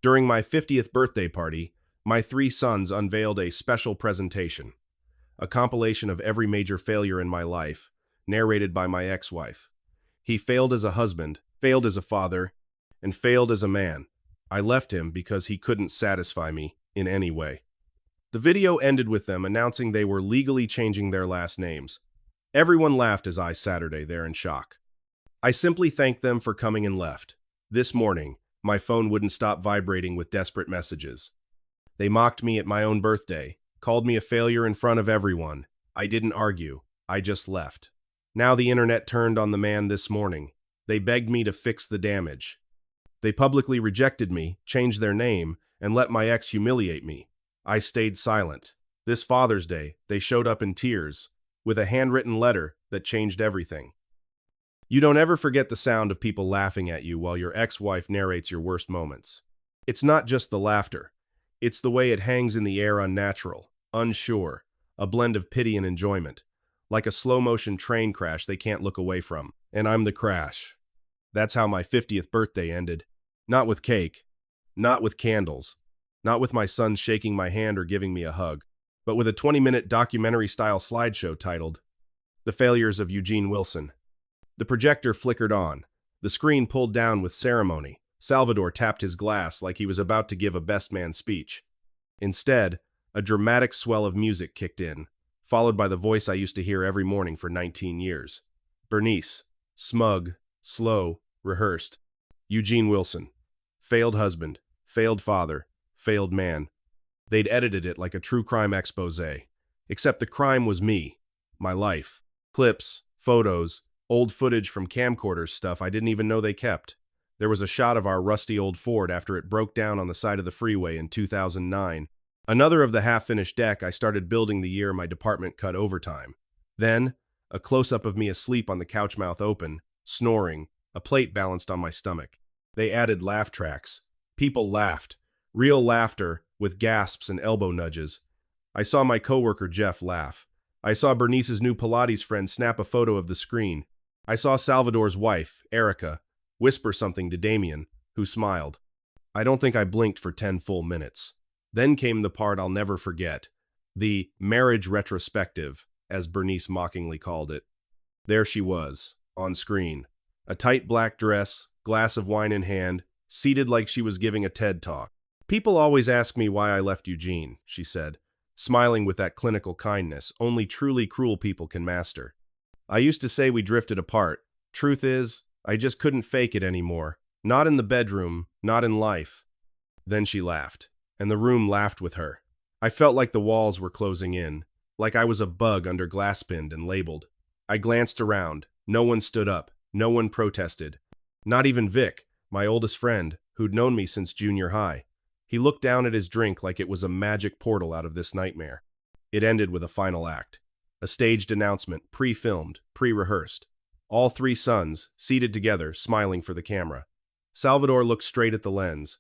During my 50th birthday party, my three sons unveiled a special presentation, a compilation of every major failure in my life, narrated by my ex-wife. He failed as a husband, failed as a father, and failed as a man. I left him because he couldn't satisfy me in any way. The video ended with them announcing they were legally changing their last names. Everyone laughed as I Saturday there in shock. I simply thanked them for coming and left. This morning, my phone wouldn't stop vibrating with desperate messages. They mocked me at my own birthday, called me a failure in front of everyone. I didn't argue. I just left. Now the internet turned on the man this morning. They begged me to fix the damage. They publicly rejected me, changed their name, and let my ex humiliate me. I stayed silent. This Father's Day, they showed up in tears, with a handwritten letter that changed everything. You don't ever forget the sound of people laughing at you while your ex-wife narrates your worst moments. It's not just the laughter. It's the way it hangs in the air, unnatural, unsure, a blend of pity and enjoyment. Like a slow-motion train crash they can't look away from. And I'm the crash. That's how my 50th birthday ended. Not with cake, not with candles, not with my son shaking my hand or giving me a hug, but with a 20-minute documentary-style slideshow titled, The Failures of Eugene Wilson. The projector flickered on, the screen pulled down with ceremony. Salvador tapped his glass like he was about to give a best man speech. Instead, a dramatic swell of music kicked in, followed by the voice I used to hear every morning for 19 years. Bernice, smug, slow, rehearsed. Eugene Wilson, failed husband, failed father, failed man. They'd edited it like a true crime expose, except the crime was me, my life. Clips, photos, old footage from camcorders, stuff I didn't even know they kept. There was a shot of our rusty old Ford after it broke down on the side of the freeway in 2009. Another of the half-finished deck I started building the year my department cut overtime. Then, a close-up of me asleep on the couch, mouth open, snoring, a plate balanced on my stomach. They added laugh tracks. People laughed. Real laughter, with gasps and elbow nudges. I saw my coworker Jeff laugh. I saw Bernice's new Pilates friend snap a photo of the screen. I saw Salvador's wife, Erica, whisper something to Damien, who smiled. I don't think I blinked for 10 full minutes. Then came the part I'll never forget, the marriage retrospective, as Bernice mockingly called it. There she was, on screen. A tight black dress, glass of wine in hand, seated like she was giving a TED talk. People always ask me why I left Eugene, she said, smiling with that clinical kindness only truly cruel people can master. I used to say we drifted apart. Truth is, I just couldn't fake it anymore. Not in the bedroom, not in life. Then she laughed, and the room laughed with her. I felt like the walls were closing in, like I was a bug under glass pinned and labeled. I glanced around. No one stood up. No one protested. Not even Vic, my oldest friend, who'd known me since junior high. He looked down at his drink like it was a magic portal out of this nightmare. It ended with a final act. A staged announcement, pre-filmed, pre-rehearsed. All three sons, seated together, smiling for the camera. Salvador looked straight at the lens.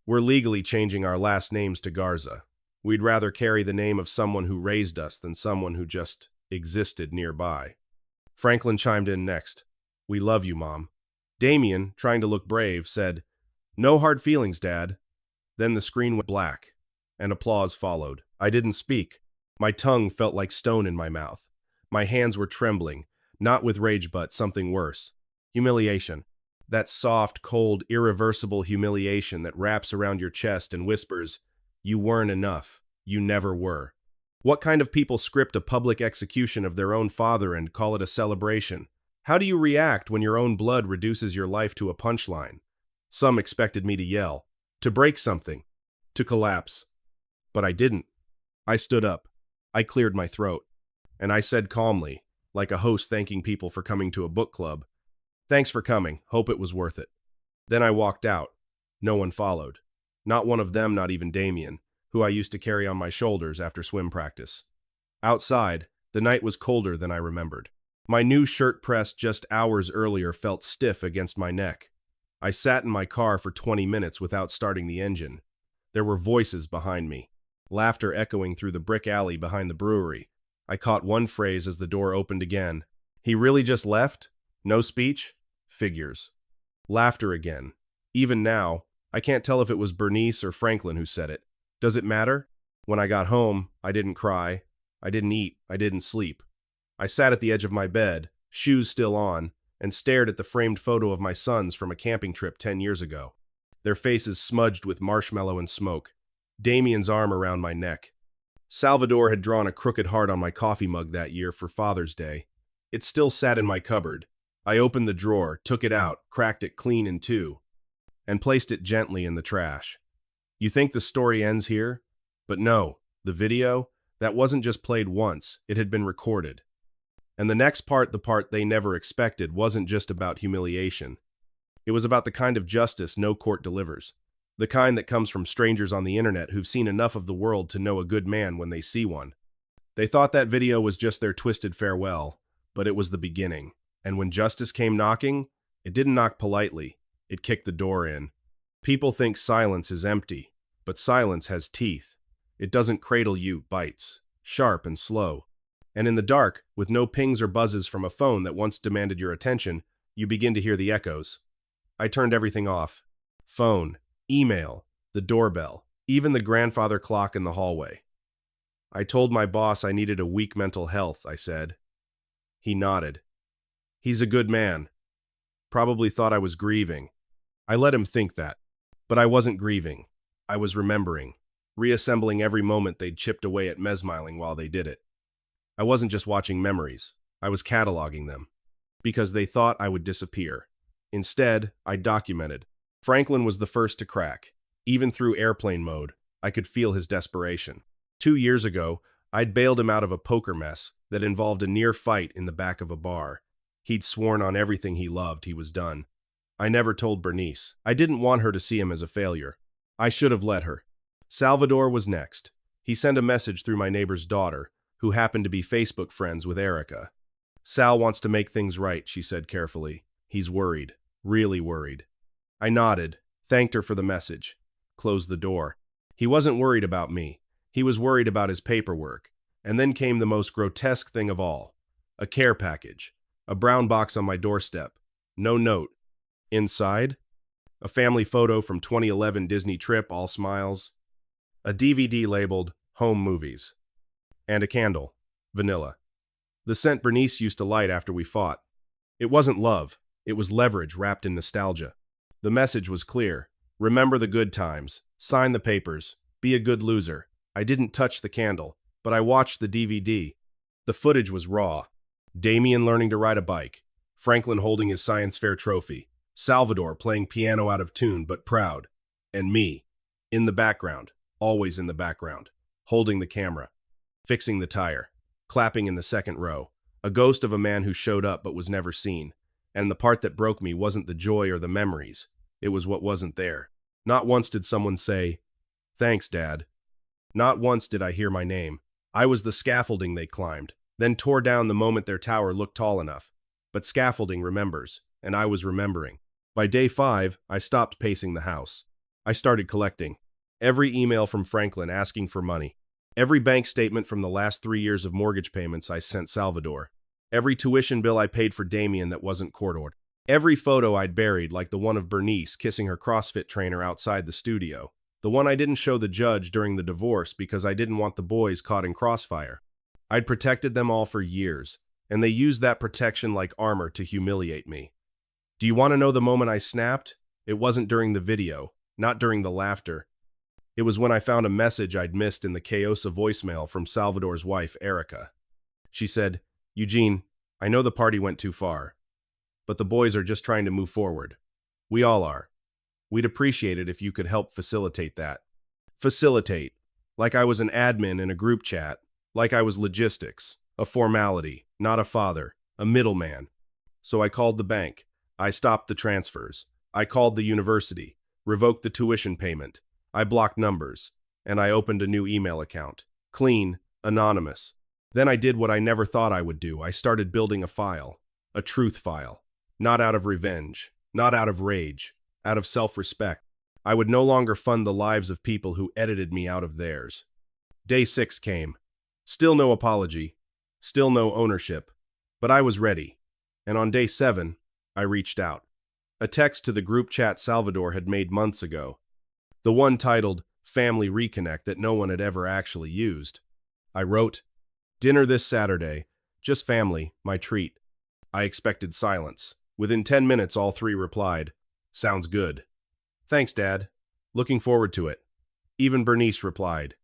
We're legally changing our last names to Garza. We'd rather carry the name of someone who raised us than someone who just existed nearby. Franklin chimed in next. We love you, Mom. Damien, trying to look brave, said, No hard feelings, Dad. Then the screen went black, and applause followed. I didn't speak. My tongue felt like stone in my mouth. My hands were trembling, not with rage but something worse. Humiliation. That soft, cold, irreversible humiliation that wraps around your chest and whispers, You weren't enough. You never were. What kind of people script a public execution of their own father and call it a celebration? How do you react when your own blood reduces your life to a punchline? Some expected me to yell, to break something, to collapse. But I didn't. I stood up. I cleared my throat. And I said calmly, like a host thanking people for coming to a book club, Thanks for coming. Hope it was worth it. Then I walked out. No one followed. Not one of them, not even Damien, who I used to carry on my shoulders after swim practice. Outside, the night was colder than I remembered. My new shirt pressed just hours earlier felt stiff against my neck. I sat in my car for 20 minutes without starting the engine. There were voices behind me, laughter echoing through the brick alley behind the brewery. I caught one phrase as the door opened again. He really just left? No speech? Figures. Laughter again. Even now, I can't tell if it was Bernice or Franklin who said it. Does it matter? When I got home, I didn't cry. I didn't eat. I didn't sleep. I sat at the edge of my bed, shoes still on, and stared at the framed photo of my sons from a camping trip 10 years ago. Their faces smudged with marshmallow and smoke. Damien's arm around my neck. Salvador had drawn a crooked heart on my coffee mug that year for Father's Day. It still sat in my cupboard. I opened the drawer, took it out, cracked it clean in two, and placed it gently in the trash. You think the story ends here? But no, the video, that wasn't just played once, it had been recorded. And the next part, the part they never expected, wasn't just about humiliation. It was about the kind of justice no court delivers. The kind that comes from strangers on the internet who've seen enough of the world to know a good man when they see one. They thought that video was just their twisted farewell, but it was the beginning. And when justice came knocking, it didn't knock politely, it kicked the door in. People think silence is empty, but silence has teeth. It doesn't cradle you, bites, sharp and slow. And in the dark, with no pings or buzzes from a phone that once demanded your attention, you begin to hear the echoes. I turned everything off. Phone, email, the doorbell, even the grandfather clock in the hallway. I told my boss I needed a week mental health, I said. He nodded. He's a good man. Probably thought I was grieving. I let him think that. But I wasn't grieving. I was remembering, reassembling every moment they'd chipped away at mesmiling while they did it. I wasn't just watching memories. I was cataloging them. Because they thought I would disappear. Instead, I documented. Franklin was the first to crack. Even through airplane mode, I could feel his desperation. 2 years ago, I'd bailed him out of a poker mess that involved a near fight in the back of a bar. He'd sworn on everything he loved he was done. I never told Bernice. I didn't want her to see him as a failure. I should have let her. Salvador was next. He sent a message through my neighbor's daughter, who happened to be Facebook friends with Erica. Sal wants to make things right, she said carefully. He's worried. Really worried. I nodded, thanked her for the message, closed the door. He wasn't worried about me. He was worried about his paperwork. And then came the most grotesque thing of all. A care package. A brown box on my doorstep. No note. Inside? A family photo from 2011 Disney trip, all smiles. A DVD labeled Home Movies. And a candle. Vanilla. The scent Bernice used to light after we fought. It wasn't love. It was leverage wrapped in nostalgia. The message was clear. Remember the good times. Sign the papers. Be a good loser. I didn't touch the candle, but I watched the DVD. The footage was raw. Damien learning to ride a bike. Franklin holding his science fair trophy. Salvador playing piano out of tune but proud. And me. In the background. Always in the background. Holding the camera. Fixing the tire. Clapping in the second row. A ghost of a man who showed up but was never seen. And the part that broke me wasn't the joy or the memories. It was what wasn't there. Not once did someone say, "Thanks, Dad." Not once did I hear my name. I was the scaffolding they climbed, then tore down the moment their tower looked tall enough. But scaffolding remembers, and I was remembering. By day 5, I stopped pacing the house. I started collecting. Every email from Franklin asking for money. Every bank statement from the last 3 years of mortgage payments I sent Salvador. Every tuition bill I paid for Damien that wasn't court-ordered. Every photo I'd buried, like the one of Bernice kissing her CrossFit trainer outside the studio. The one I didn't show the judge during the divorce because I didn't want the boys caught in crossfire. I'd protected them all for years, and they used that protection like armor to humiliate me. Do you want to know the moment I snapped? It wasn't during the video, not during the laughter. It was when I found a message I'd missed in the Chaosa voicemail from Salvador's wife, Erica. She said, "Eugene, I know the party went too far, but the boys are just trying to move forward. We all are. We'd appreciate it if you could help facilitate that." Facilitate. Like I was an admin in a group chat. Like I was logistics. A formality. Not a father. A middleman. So I called the bank. I stopped the transfers. I called the university. Revoked the tuition payment. I blocked numbers. And I opened a new email account. Clean. Anonymous. Then I did what I never thought I would do. I started building a file. A truth file. Not out of revenge. Not out of rage. Out of self-respect. I would no longer fund the lives of people who edited me out of theirs. Day 6 came. Still no apology. Still no ownership. But I was ready. And on day 7, I reached out. A text to the group chat Salvador had made months ago. The one titled Family Reconnect that no one had ever actually used. I wrote, "Dinner this Saturday. Just family, my treat." I expected silence. Within 10 minutes, all three replied, "Sounds good." "Thanks, Dad. Looking forward to it." Even Bernice replied,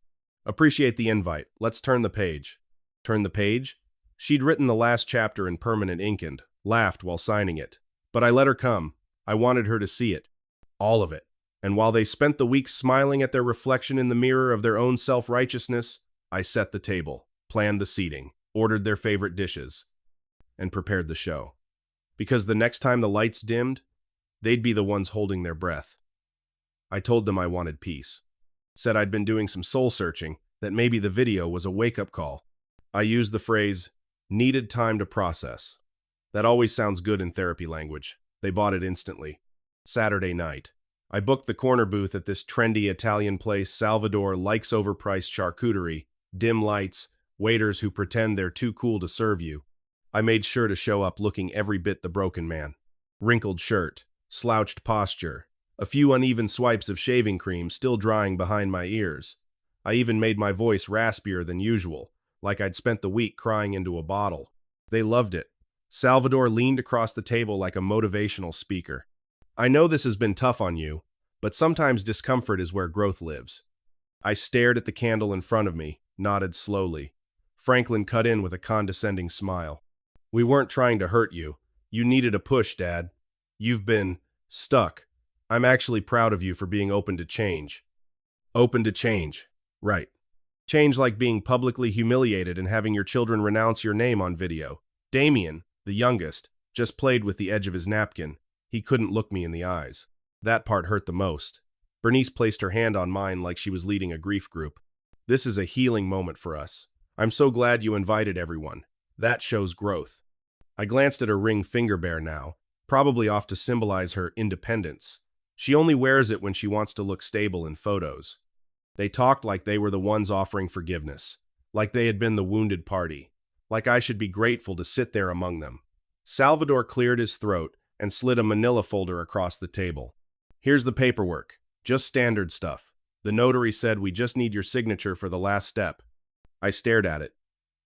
"Appreciate the invite. Let's turn the page." Turn the page? She'd written the last chapter in permanent ink and laughed while signing it. But I let her come. I wanted her to see it. All of it. And while they spent the week smiling at their reflection in the mirror of their own self-righteousness, I set the table, planned the seating, ordered their favorite dishes, and prepared the show. Because the next time the lights dimmed, they'd be the ones holding their breath. I told them I wanted peace. Said I'd been doing some soul-searching, that maybe the video was a wake-up call. I used the phrase, "needed time to process." That always sounds good in therapy language. They bought it instantly. Saturday night. I booked the corner booth at this trendy Italian place. Salvador likes overpriced charcuterie, dim lights, waiters who pretend they're too cool to serve you. I made sure to show up looking every bit the broken man. Wrinkled shirt, slouched posture, a few uneven swipes of shaving cream still drying behind my ears. I even made my voice raspier than usual, like I'd spent the week crying into a bottle. They loved it. Salvador leaned across the table like a motivational speaker. "I know this has been tough on you, but sometimes discomfort is where growth lives." I stared at the candle in front of me, nodded slowly. Franklin cut in with a condescending smile. "We weren't trying to hurt you. You needed a push, Dad. You've been stuck. I'm actually proud of you for being open to change." Open to change. Right. Change like being publicly humiliated and having your children renounce your name on video. Damien, the youngest, just played with the edge of his napkin. He couldn't look me in the eyes. That part hurt the most. Bernice placed her hand on mine like she was leading a grief group. "This is a healing moment for us. I'm so glad you invited everyone. That shows growth." I glanced at her ring finger bear now, probably off to symbolize her independence. She only wears it when she wants to look stable in photos. They talked like they were the ones offering forgiveness, like they had been the wounded party, like I should be grateful to sit there among them. Salvador cleared his throat and slid a manila folder across the table. "Here's the paperwork, just standard stuff. The notary said we just need your signature for the last step." I stared at it.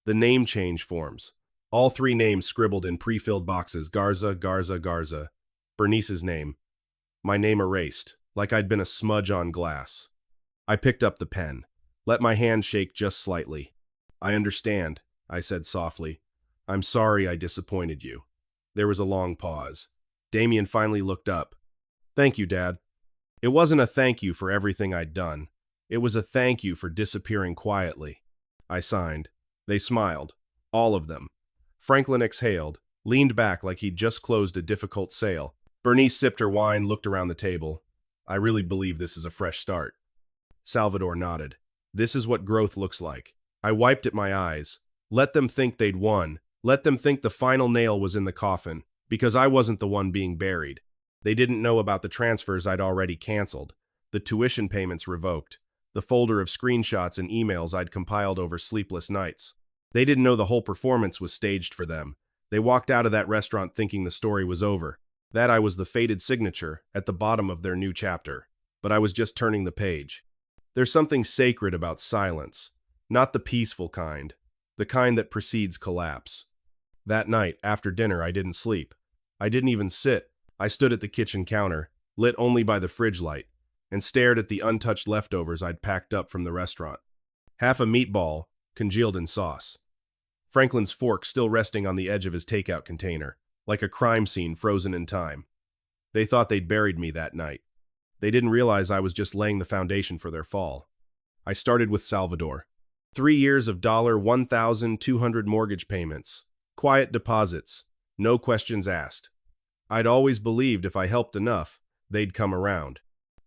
The name change forms. All three names scribbled in pre-filled boxes: Garza, Garza, Garza. Bernice's name. My name erased, like I'd been a smudge on glass. I picked up the pen, let my hand shake just slightly. "I understand," I said softly. "I'm sorry I disappointed you." There was a long pause. Damien finally looked up. "Thank you, Dad." It wasn't a thank you for everything I'd done. It was a thank you for disappearing quietly. I signed. They smiled. All of them. Franklin exhaled, leaned back like he'd just closed a difficult sale. Bernice sipped her wine, looked around the table. "I really believe this is a fresh start." Salvador nodded. "This is what growth looks like." I wiped at my eyes. Let them think they'd won. Let them think the final nail was in the coffin, because I wasn't the one being buried. They didn't know about the transfers I'd already canceled, the tuition payments revoked, the folder of screenshots and emails I'd compiled over sleepless nights. They didn't know the whole performance was staged for them. They walked out of that restaurant thinking the story was over, that I was the fated signature at the bottom of their new chapter. But I was just turning the page. There's something sacred about silence, not the peaceful kind, the kind that precedes collapse. That night, after dinner, I didn't sleep. I didn't even sit. I stood at the kitchen counter, lit only by the fridge light, and stared at the untouched leftovers I'd packed up from the restaurant. Half a meatball, congealed in sauce. Franklin's fork still resting on the edge of his takeout container, like a crime scene frozen in time. They thought they'd buried me that night. They didn't realize I was just laying the foundation for their fall. I started with Salvador. 3 years of $1,200 mortgage payments. Quiet deposits. No questions asked. I'd always believed if I helped enough, they'd come around.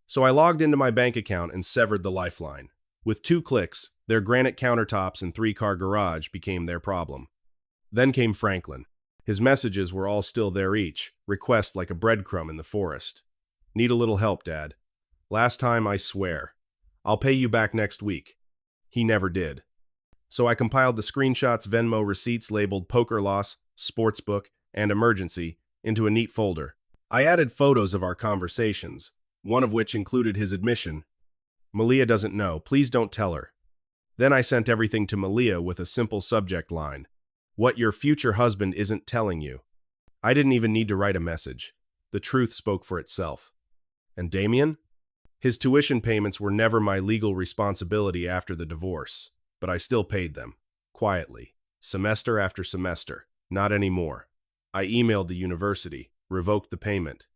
So I logged into my bank account and severed the lifeline. With 2 clicks, their granite countertops and 3-car garage became their problem. Then came Franklin. His messages were all still there each, request like a breadcrumb in the forest. "Need a little help, Dad. Last time, I swear. I'll pay you back next week." He never did. So I compiled the screenshots, Venmo receipts labeled poker loss, sportsbook, and emergency into a neat folder. I added photos of our conversations, one of which included his admission. Malia doesn't know, please don't tell her. Then I sent everything to Malia with a simple subject line. What your future husband isn't telling you. I didn't even need to write a message. The truth spoke for itself. And Damien? His tuition payments were never my legal responsibility after the divorce, but I still paid them, quietly, semester after semester. Not anymore. I emailed the university, revoked the payment,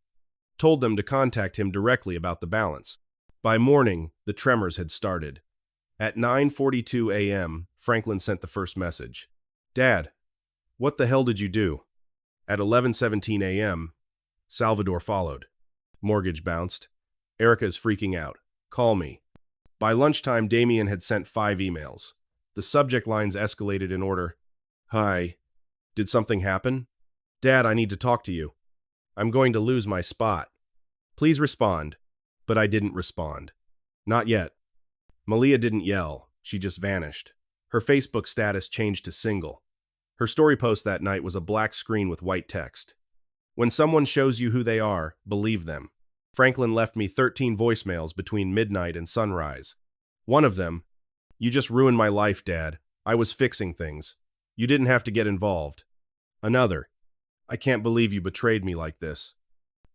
told them to contact him directly about the balance. By morning, the tremors had started. At 9:42 a.m., Franklin sent the first message. Dad, what the hell did you do? At 11:17 a.m., Salvador followed. Mortgage bounced. Erica is freaking out. Call me. By lunchtime, Damien had sent 5 emails. The subject lines escalated in order. Hi. Did something happen? Dad, I need to talk to you. I'm going to lose my spot. Please respond. But I didn't respond. Not yet. Malia didn't yell. She just vanished. Her Facebook status changed to single. Her story post that night was a black screen with white text. When someone shows you who they are, believe them. Franklin left me 13 voicemails between midnight and sunrise. One of them, you just ruined my life, Dad. I was fixing things. You didn't have to get involved. Another, I can't believe you betrayed me like this.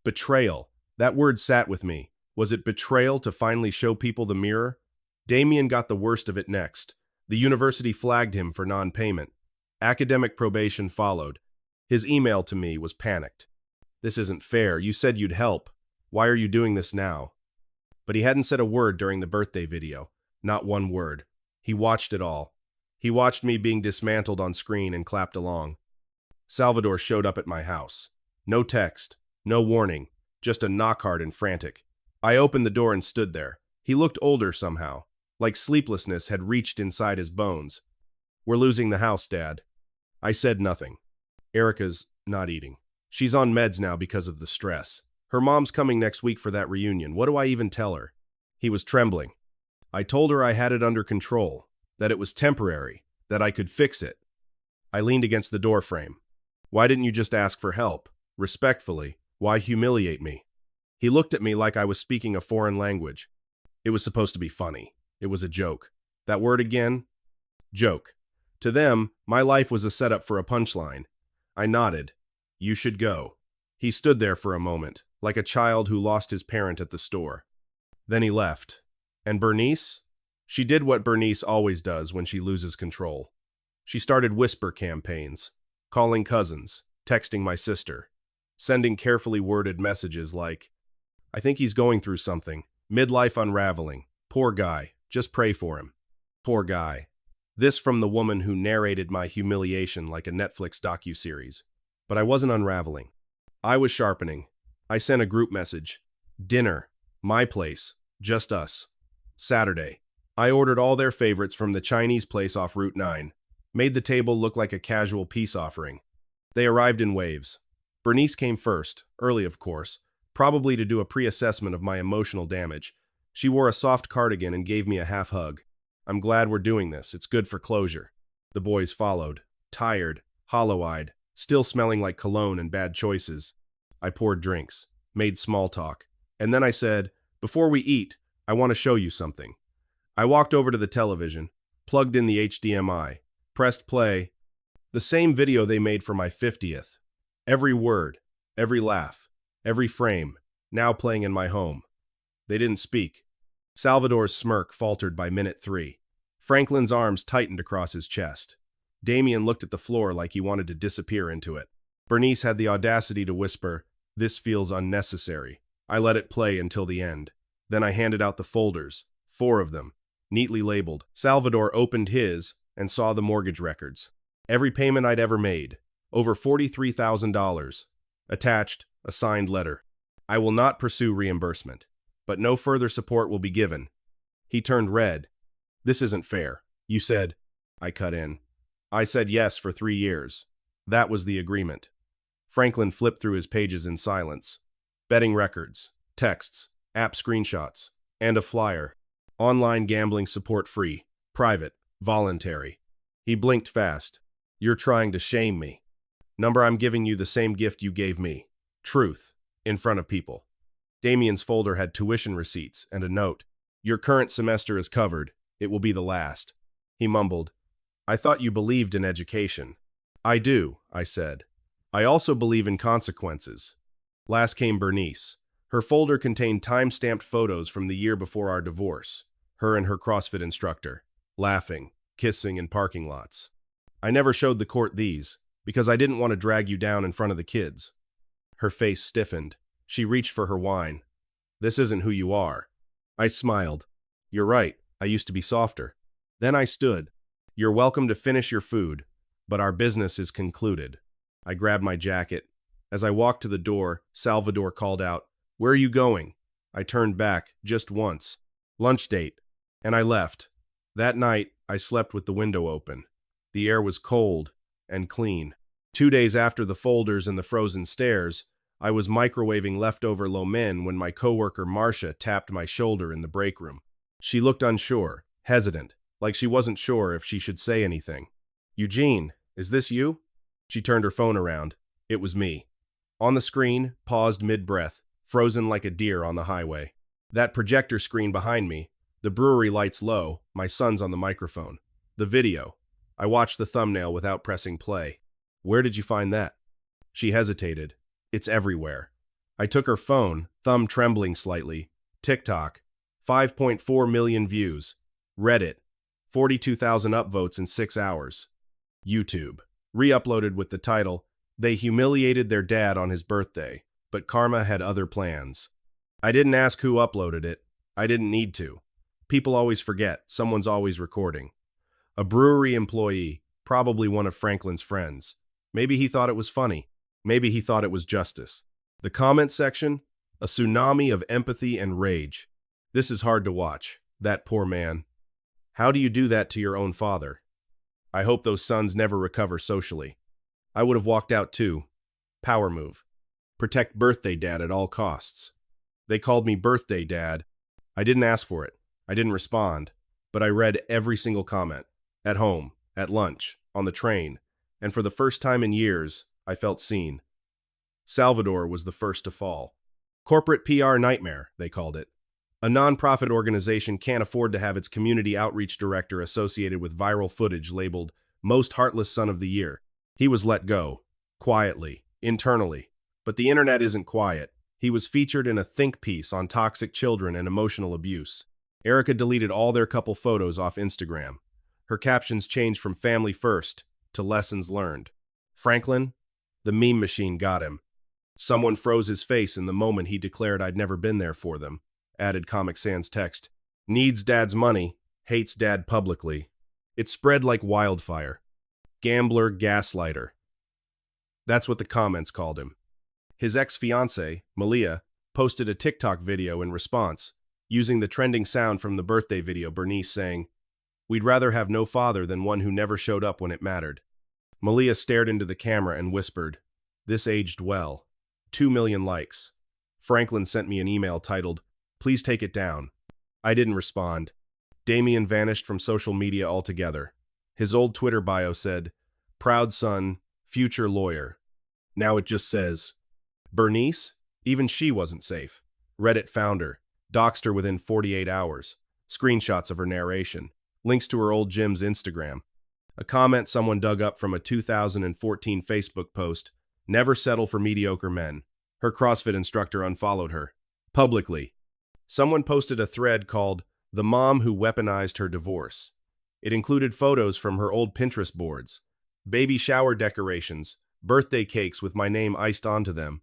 Betrayal. That word sat with me. Was it betrayal to finally show people the mirror? Damien got the worst of it next. The university flagged him for non-payment. Academic probation followed. His email to me was panicked. This isn't fair. You said you'd help. Why are you doing this now? But he hadn't said a word during the birthday video. Not one word. He watched it all. He watched me being dismantled on screen and clapped along. Salvador showed up at my house. No text, no warning, just a knock hard and frantic. I opened the door and stood there. He looked older somehow, like sleeplessness had reached inside his bones. We're losing the house, Dad. I said nothing. Erica's not eating. She's on meds now because of the stress. Her mom's coming next week for that reunion. What do I even tell her? He was trembling. I told her I had it under control, that it was temporary, that I could fix it. I leaned against the doorframe. Why didn't you just ask for help? Respectfully, why humiliate me? He looked at me like I was speaking a foreign language. It was supposed to be funny. It was a joke. That word again? Joke. To them, my life was a setup for a punchline. I nodded. You should go. He stood there for a moment, like a child who lost his parent at the store. Then he left. And Bernice? She did what Bernice always does when she loses control. She started whisper campaigns, calling cousins, texting my sister, sending carefully worded messages like, I think he's going through something, midlife unraveling, poor guy, just pray for him. Poor guy. This from the woman who narrated my humiliation like a Netflix docuseries. But I wasn't unraveling. I was sharpening. I sent a group message. Dinner. My place. Just us. Saturday. I ordered all their favorites from the Chinese place off Route 9. Made the table look like a casual peace offering. They arrived in waves. Bernice came first, early of course, probably to do a pre-assessment of my emotional damage. She wore a soft cardigan and gave me a half hug. I'm glad we're doing this. It's good for closure. The boys followed, tired, hollow-eyed, still smelling like cologne and bad choices. I poured drinks, made small talk, and then I said, before we eat, I want to show you something. I walked over to the television, plugged in the HDMI, pressed play. The same video they made for my 50th. Every word, every laugh, every frame, now playing in my home. They didn't speak. Salvador's smirk faltered by minute 3. Franklin's arms tightened across his chest. Damien looked at the floor like he wanted to disappear into it. Bernice had the audacity to whisper, this feels unnecessary. I let it play until the end. Then I handed out the folders, 4 of them, neatly labeled. Salvador opened his and saw the mortgage records. Every payment I'd ever made, over $43,000. Attached, a signed letter. I will not pursue reimbursement, but no further support will be given. He turned red. This isn't fair. You said, I cut in. I said yes for 3 years. That was the agreement. Franklin flipped through his pages in silence. Betting records, texts, app screenshots, and a flyer. Online gambling support free, private, voluntary. He blinked fast. You're trying to shame me. Number, I'm giving you the same gift you gave me. Truth. in front of people. Damien's folder had tuition receipts and a note. Your current semester is covered. It will be the last. He mumbled, I thought you believed in education. I do, I said. I also believe in consequences. Last came Bernice. Her folder contained time-stamped photos from the year before our divorce. Her and her CrossFit instructor, laughing, kissing in parking lots. I never showed the court these, because I didn't want to drag you down in front of the kids. Her face stiffened. She reached for her wine. This isn't who you are. I smiled. You're right, I used to be softer. Then I stood. You're welcome to finish your food, but our business is concluded. I grabbed my jacket. As I walked to the door, Salvador called out, Where are you going? I turned back, just once. Lunch date. And I left. That night, I slept with the window open. The air was cold and clean. 2 days after the folders and the frozen stairs, I was microwaving leftover lo mein when my coworker Marcia tapped my shoulder in the break room. She looked unsure, hesitant, like she wasn't sure if she should say anything. Eugene, is this you? She turned her phone around. It was me. On the screen, paused mid-breath, frozen like a deer on the highway. That projector screen behind me, the brewery lights low, my son's on the microphone. The video. I watched the thumbnail without pressing play. Where did you find that? She hesitated. It's everywhere. I took her phone, thumb trembling slightly. TikTok, 5.4 million views. Reddit, 42,000 upvotes in 6 hours. YouTube, re-uploaded with the title, They humiliated their dad on his birthday, but karma had other plans. I didn't ask who uploaded it. I didn't need to. People always forget, someone's always recording. A brewery employee, probably one of Franklin's friends. Maybe he thought it was funny. Maybe he thought it was justice. The comment section, a tsunami of empathy and rage. This is hard to watch. That poor man. How do you do that to your own father? I hope those sons never recover socially. I would have walked out too. Power move. Protect birthday dad at all costs. They called me birthday dad. I didn't ask for it. I didn't respond. But I read every single comment. At home, at lunch, on the train, and for the first time in years, I felt seen. Salvador was the first to fall. Corporate PR nightmare, they called it. A non-profit organization can't afford to have its community outreach director associated with viral footage labeled Most Heartless Son of the Year. He was let go. Quietly. Internally. But the internet isn't quiet. He was featured in a think piece on toxic children and emotional abuse. Erica deleted all their couple photos off Instagram. Her captions changed from family first to lessons learned. Franklin, the meme machine got him. Someone froze his face in the moment he declared I'd never been there for them. Added Comic Sans text. Needs dad's money, hates dad publicly. It spread like wildfire. Gambler, gaslighter. That's what the comments called him. His ex-fiancée, Malia, posted a TikTok video in response, using the trending sound from the birthday video Bernice saying, We'd rather have no father than one who never showed up when it mattered. Malia stared into the camera and whispered, This aged well. 2 million likes. Franklin sent me an email titled, Please take it down. I didn't respond. Damien vanished from social media altogether. His old Twitter bio said, Proud son, future lawyer. Now it just says, Bernice? Even she wasn't safe. Reddit found her, doxed her within 48 hours. Screenshots of her narration. Links to her old gym's Instagram. A comment someone dug up from a 2014 Facebook post, Never settle for mediocre men. Her CrossFit instructor unfollowed her. Publicly. Someone posted a thread called, The Mom Who Weaponized Her Divorce. It included photos from her old Pinterest boards. Baby shower decorations, birthday cakes with my name iced onto them.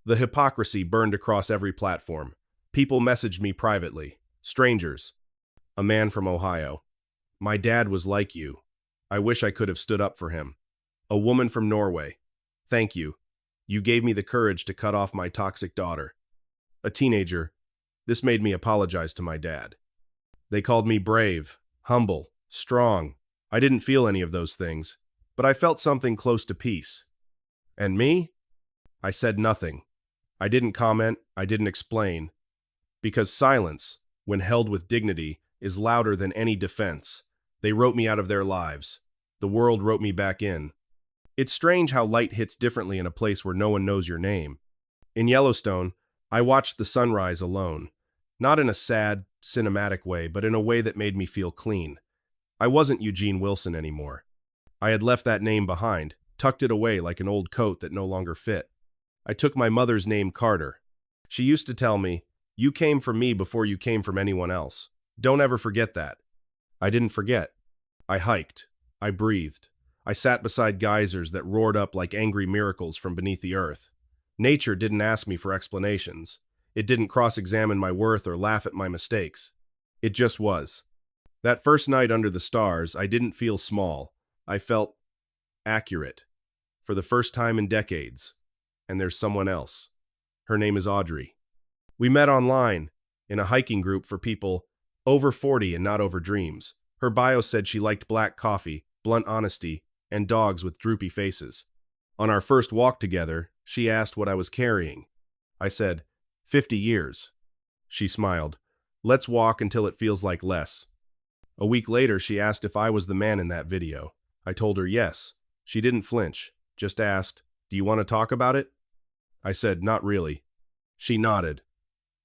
The hypocrisy burned across every platform. People messaged me privately. Strangers. A man from Ohio. My dad was like you. I wish I could have stood up for him. A woman from Norway. Thank you. You gave me the courage to cut off my toxic daughter. A teenager. This made me apologize to my dad. They called me brave, humble, strong. I didn't feel any of those things, but I felt something close to peace. And me? I said nothing. I didn't comment, I didn't explain. Because silence, when held with dignity, is louder than any defense. They wrote me out of their lives. The world wrote me back in. It's strange how light hits differently in a place where no one knows your name. In Yellowstone, I watched the sunrise alone, not in a sad, cinematic way, but in a way that made me feel clean. I wasn't Eugene Wilson anymore. I had left that name behind, tucked it away like an old coat that no longer fit. I took my mother's name, Carter. She used to tell me, "You came from me before you came from anyone else. Don't ever forget that." I didn't forget. I hiked. I breathed. I sat beside geysers that roared up like angry miracles from beneath the earth. Nature didn't ask me for explanations. It didn't cross-examine my worth or laugh at my mistakes. It just was. That first night under the stars, I didn't feel small. I felt accurate. For the first time in decades. And there's someone else. Her name is Audrey. We met online, in a hiking group for people over 40 and not over dreams. Her bio said she liked black coffee, blunt honesty, and dogs with droopy faces. On our first walk together, she asked what I was carrying. I said, 50 years. She smiled. Let's walk until it feels like less. A week later, she asked if I was the man in that video. I told her yes. She didn't flinch, just asked, "Do you want to talk about it?" I said, "Not really." She nodded.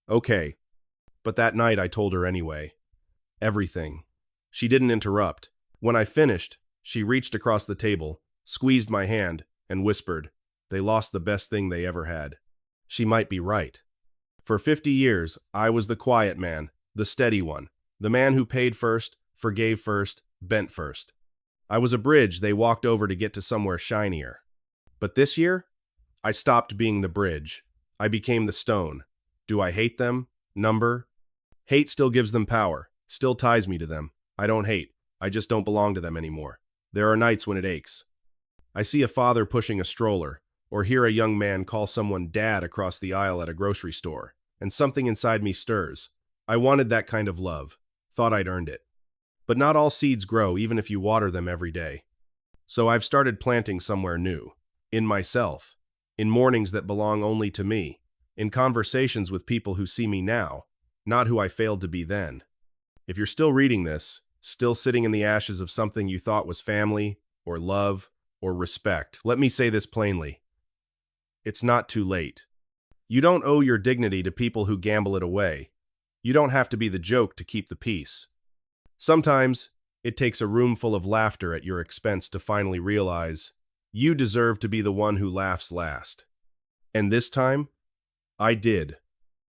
Okay. But that night I told her anyway. Everything. She didn't interrupt. When I finished, she reached across the table, squeezed my hand, and whispered, "They lost the best thing they ever had." She might be right. For 50 years, I was the quiet man, the steady one, the man who paid first, forgave first, bent first. I was a bridge they walked over to get to somewhere shinier. But this year, I stopped being the bridge. I became the stone. Do I hate them? Number? Hate still gives them power, still ties me to them. I don't hate. I just don't belong to them anymore. There are nights when it aches. I see a father pushing a stroller, or hear a young man call someone dad across the aisle at a grocery store, and something inside me stirs. I wanted that kind of love, thought I'd earned it. But not all seeds grow even if you water them every day. So I've started planting somewhere new. In myself. In mornings that belong only to me. In conversations with people who see me now, not who I failed to be then. If you're still reading this, still sitting in the ashes of something you thought was family, or love, or respect, let me say this plainly. It's not too late. You don't owe your dignity to people who gamble it away. You don't have to be the joke to keep the peace. Sometimes, it takes a room full of laughter at your expense to finally realize you deserve to be the one who laughs last. And this time, I did.